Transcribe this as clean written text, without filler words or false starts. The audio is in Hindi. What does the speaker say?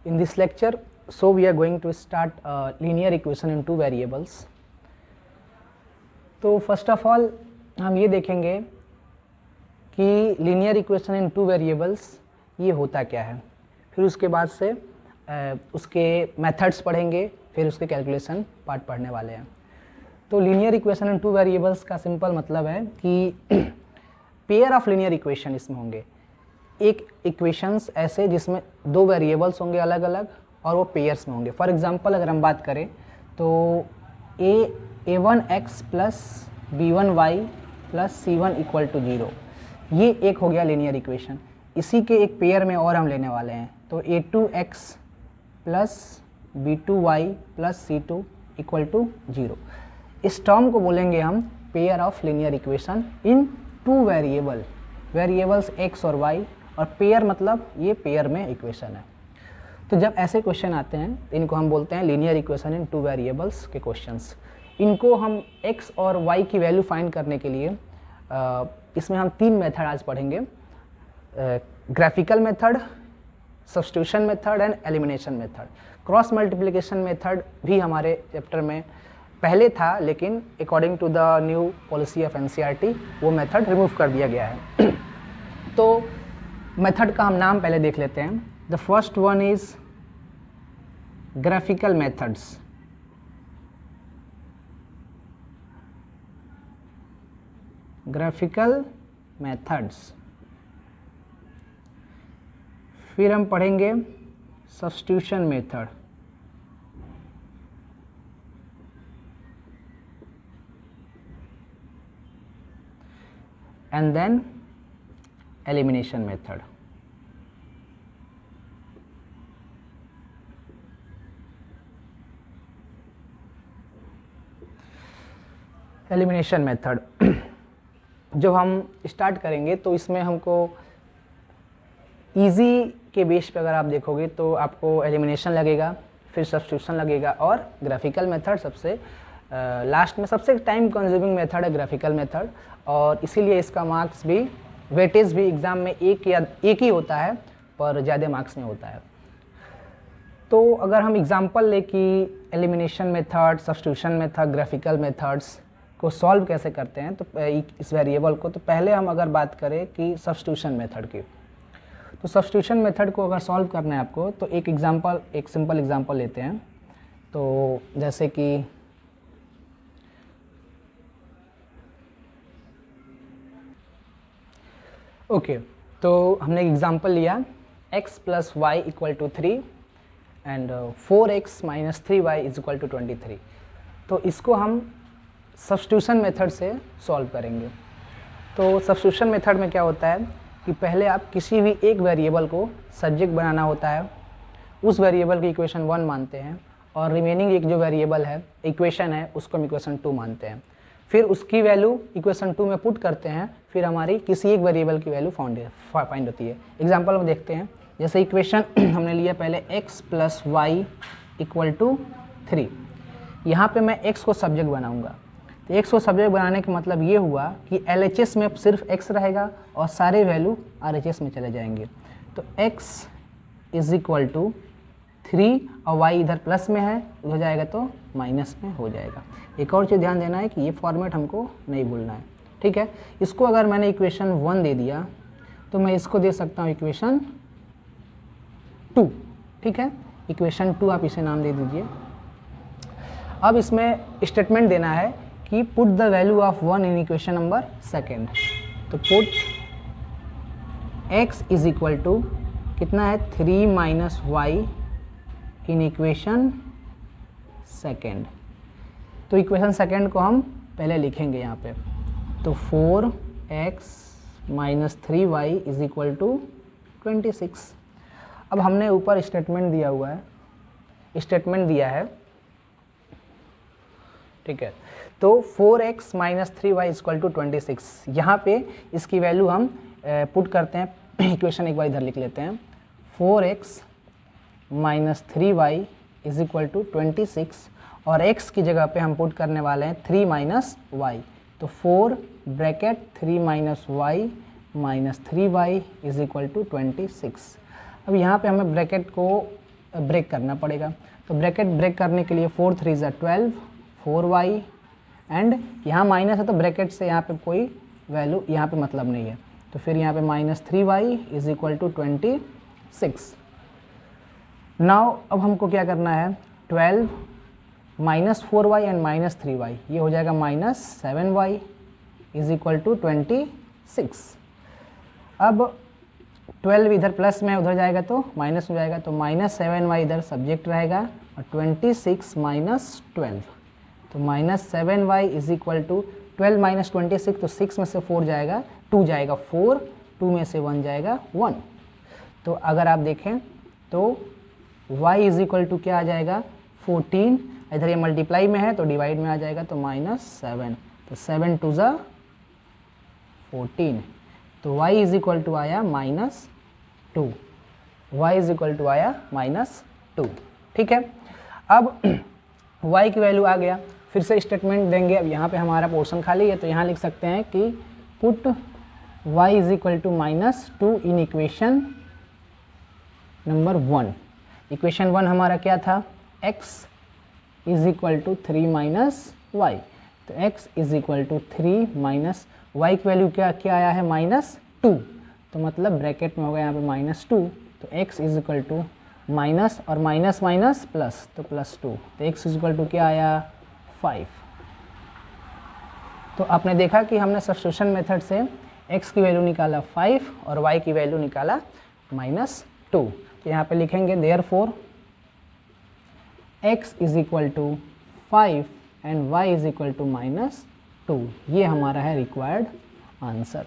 In this lecture, so we are going to start linear equation in two variables. तो फर्स्ट ऑफ ऑल हम ये देखेंगे कि linear equation in two variables ये होता क्या है, फिर उसके बाद से उसके मेथड्स पढ़ेंगे, फिर उसके कैलकुलेशन पार्ट पढ़ने वाले हैं. तो linear equation in two variables का सिंपल मतलब है कि पेयर ऑफ लीनियर इक्वेशन इसमें होंगे. एक इक्वेशंस ऐसे जिसमें दो वेरिएबल्स होंगे अलग अलग और वो पेयर्स में होंगे. फॉर एग्जांपल अगर हम बात करें तो a1x plus b1y plus c1 equal to 0, ये एक हो गया लीनियर इक्वेशन. इसी के एक पेयर में और हम लेने वाले हैं. तो a2x plus b2y plus c2 equal to 0. इस टर्म को बोलेंगे हम pair of linear equation in two variables x और y, और पेयर मतलब ये पेयर में इक्वेशन है. तो जब ऐसे क्वेश्चन आते हैं इनको हम बोलते हैं linear equation in two variables के क्वेश्चंस. इनको हम x और y की वैल्यू फाइंड करने के लिए इसमें हम तीन मेथड आज पढ़ेंगे. Graphical method, substitution method and elimination method. Cross multiplication method भी हमारे चैप्टर में पहले था, लेकिन according to the new policy of NCERT वो मेथड रिमूव कर दिया गया है. तो मेथड का हम नाम पहले देख लेते हैं. The first one is graphical methods. Graphical methods. फिर हम पढ़ेंगे substitution method. and then elimination method. Elimination method जब हम स्टार्ट करेंगे तो इसमें हमको इजी के बेस पे अगर आप देखोगे तो आपको एलिमिनेशन लगेगा, फिर सब्स्टिट्यूशन लगेगा, और ग्राफिकल मेथड सबसे लास्ट में. सबसे टाइम कंज्यूमिंग मेथड है ग्राफिकल मेथड, और इसीलिए इसका मार्क्स भी, वेटेज भी एग्ज़ाम में एक ही होता है, पर ज़्यादा मार्क्स में होता है. तो अगर हम एग्जांपल ले कि elimination method, substitution method, graphical methods को सॉल्व कैसे करते हैं तो इस वेरिएबल को, तो पहले हम अगर बात करें कि सब्स्टिट्यूशन मेथड की, तो सब्स्टिट्यूशन मेथड को अगर सॉल्व करना है आपको तो एक सिंपल एग्जांपल लेते हैं. तो जैसे कि ओके, तो हमने एग्जांपल लिया x plus y equal to 3 and 4x minus 3y is equal to 23. तो इसको हम सब्स्टिट्यूशन मेथड से सॉल्व करेंगे. तो सब्स्टिट्यूशन मेथड में क्या होता है कि पहले आप किसी भी एक वेरिएबल को सब्जेक्ट बनाना होता है, उस वेरिएबल की इक्वेशन 1 मानते हैं, और रिमेनिंग एक जो वेरिएबल है, इक्वेशन है, उसको हम इक्वेशन 2 मानते हैं. फिर उसकी वैल्यू इक्वेशन 2 में पुट करते हैं, फिर हमारी किसी एक वेरिएबल की वैल्यू फाइंड होती है. एग्जांपल में देखते हैं. जैसे इक्वेशन हमने लिया पहले x plus y equal to 3. यहाँ पे मैं x को सब्जेक्ट बनाऊंगा. तो x को सब्जेक्ट बनाने का मतलब ये हुआ कि LHS में सिर्फ x रहेगा और सारे वैल्यू RHS में चले जाएंगे. तो x इज इक्वल टू 3 और y इधर प्लस में है, हो जाएगा तो माइनस में हो जाएगा. एक और चीज़ ध्यान देना है कि ये फॉर्मेट हमको नहीं भूलना है, ठीक है. इसको अगर मैंने इक्वेशन 1 दे दिया तो मैं इसको दे सकता हूँ इक्वेशन 2, ठीक है. इक्वेशन 2 आप इसे नाम दे दीजिए. अब इसमें स्टेटमेंट देना है कि put the value of 1 in equation number second. तो put x is equal to कितना है 3 minus Y in equation second. तो इक्वेशन सेकेंड को हम पहले लिखेंगे यहाँ पे. तो 4x minus 3y is equal to 26. अब हमने ऊपर स्टेटमेंट दिया हुआ है, स्टेटमेंट दिया है, ठीक है. तो 4x minus 3y is equal to 26. यहाँ पे इसकी वैल्यू हम पुट करते हैं. इक्वेशन एक बार इधर लिख लेते हैं. 4x minus 3y is equal to 26, और x की जगह पे हम पुट करने वाले हैं 3 माइनस वाई. तो 4 bracket 3 minus y minus 3y is equal to 26. अब यहाँ पे हमें ब्रैकेट को ब्रेक करना पड़ेगा। तो ब्रैकेट ब्रेक करने के लिए 4 3 ज़ा 12, 4y एंड यहाँ माइनस है तो ब्रैकेट से यहाँ पे कोई वैल्यू यहाँ पे मतलब नहीं है, तो फिर यहाँ पे -3y is equal to 26। Now अब हमको क्या करना है, 12 -4y एंड -3y, ये हो जाएगा -7y इज इक्वल टू 26। अब 12 इधर प्लस में उधर जाएगा तो माइनस हो जाएगा, तो -7y इधर सब्जेक्ट रहेगा और 26 - 12, तो -7y इज इक्वल टू 12 - 26, तो 6 में से 4 जाएगा, 2 जाएगा 4, 2 में से 1 जाएगा 1। तो अगर आप देखें तो y इज इक्वल टू क्या आ जाएगा 14, इधर ये मल्टीप्लाई में है तो डिवाइड में आ जाएगा, तो -7, तो 7 2 ज़ा 14, तो y इज इक्वल टू आया -2, y इज इक्वल टू आया -2। ठीक है, अब y की वैल्यू आ गया, फिर से स्टेटमेंट देंगे। अब यहाँ पे हमारा पोर्शन खाली है तो यहाँ लिख सकते हैं कि put y is equal to -2 in equation number 1। Equation 1 हमारा क्या था, x is equal to 3 - y, तो x is equal to 3 minus y की वैल्यू क्या क्या आया है -2, तो मतलब ब्रैकेट में होगा यहाँ पे -2, तो x is equal to minus और माइनस माइनस प्लस, तो +2, तो x इज इक्वल टू क्या आया 5। तो आपने देखा कि हमने सब्स्टिट्यूशन मेथड से x की वैल्यू निकाला 5 और y की वैल्यू निकाला -2। तो यहाँ पे लिखेंगे therefore x is equal to 5 and y is equal to -2, ये हमारा है रिक्वायर्ड आंसर।